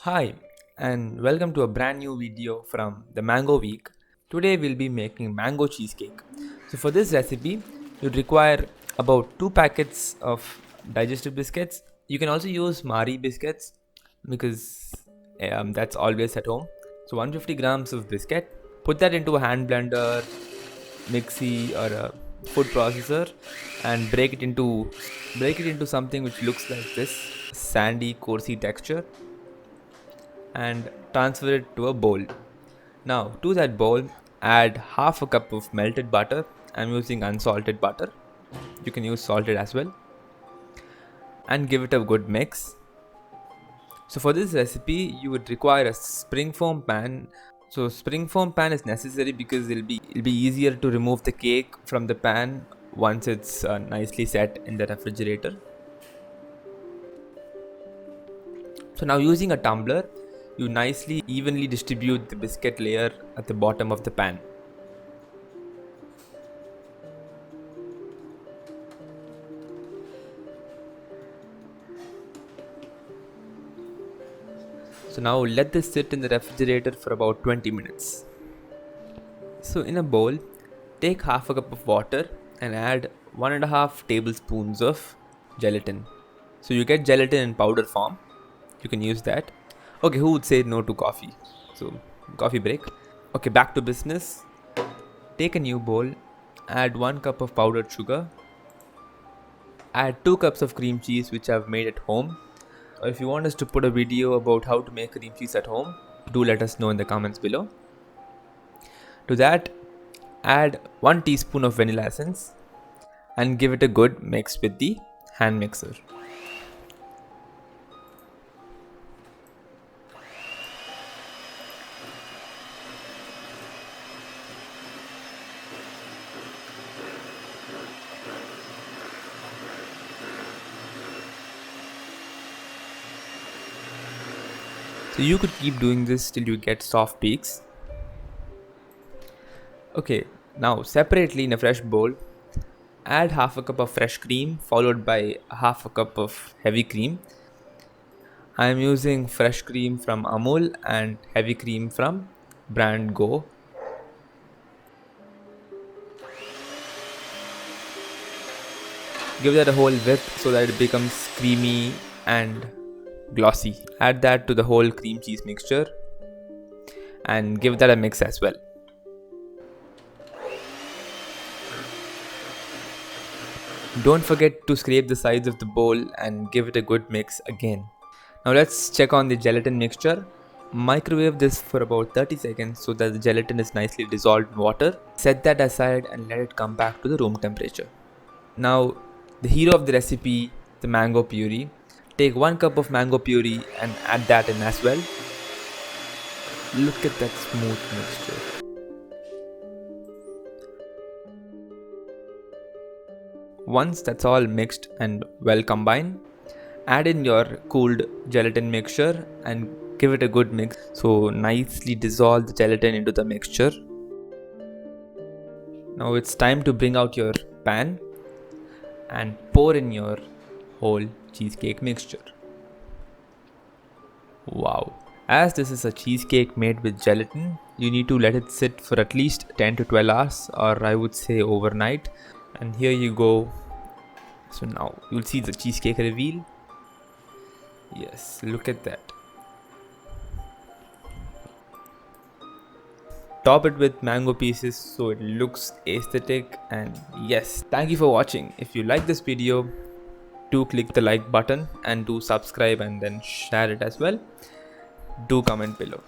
Hi, and welcome to a brand new video from the Mango Week. Today we'll be making mango cheesecake. So for this recipe, you'd require about 2 packets of digestive biscuits. You can also use Mari biscuits because that's always at home. So 150 grams of biscuit. Put that into a hand blender, mixie or a food processor and break it into something which looks like this sandy coarse texture and transfer it to a bowl. Now to that bowl add half a cup of melted butter. I'm using unsalted butter, you can use salted as well, and give it a good mix. So for this recipe you would require a spring foam pan. So spring foam pan is necessary because it'll be easier to remove the cake from the pan once it's nicely set in the refrigerator. So now using a tumbler, you nicely evenly distribute the biscuit layer at the bottom of the pan. So now let this sit in the refrigerator for about 20 minutes. So in a bowl, take half a cup of water and add 1.5 tablespoons of gelatin. So you get gelatin in powder form, you can use that. Okay, who would say no to coffee? So coffee break. Okay, back to business. Take a new bowl, add 1 cup of powdered sugar, add 2 cups of cream cheese which I've made at home. If you want us to put a video about how to make cream cheese at home, do let us know in the comments below. To that, add 1 teaspoon of vanilla essence and give it a good mix with the hand mixer. So you could keep doing this till you get soft peaks. Okay, now separately in a fresh bowl, add half a cup of fresh cream followed by half a cup of heavy cream. I am using fresh cream from Amul and heavy cream from brand Go. Give that a whole whip so that it becomes creamy and glossy. Add that to the whole cream cheese mixture and give that a mix as well. Don't forget to scrape the sides of the bowl and give it a good mix again. Now let's check on the gelatin mixture. Microwave this for about 30 seconds so that the gelatin is nicely dissolved in water. Set that aside and let it come back to the room temperature. Now the hero of the recipe, the mango puree. Take 1 cup of mango puree and add that in as well. Look at that smooth mixture. Once that's all mixed and well combined, add in your cooled gelatin mixture and give it a good mix. So nicely dissolve the gelatin into the mixture. Now it's time to bring out your pan and pour in your whole cheesecake mixture. Wow. As this is a cheesecake made with gelatin, you need to let it sit for at least 10 to 12 hours, or I would say overnight. And here you go. So now you'll see the cheesecake reveal. Yes, look at that. Top it with mango pieces so it looks aesthetic. And yes, thank you for watching. If you like this video, do click the like button and do subscribe and then share it as well. Do comment below.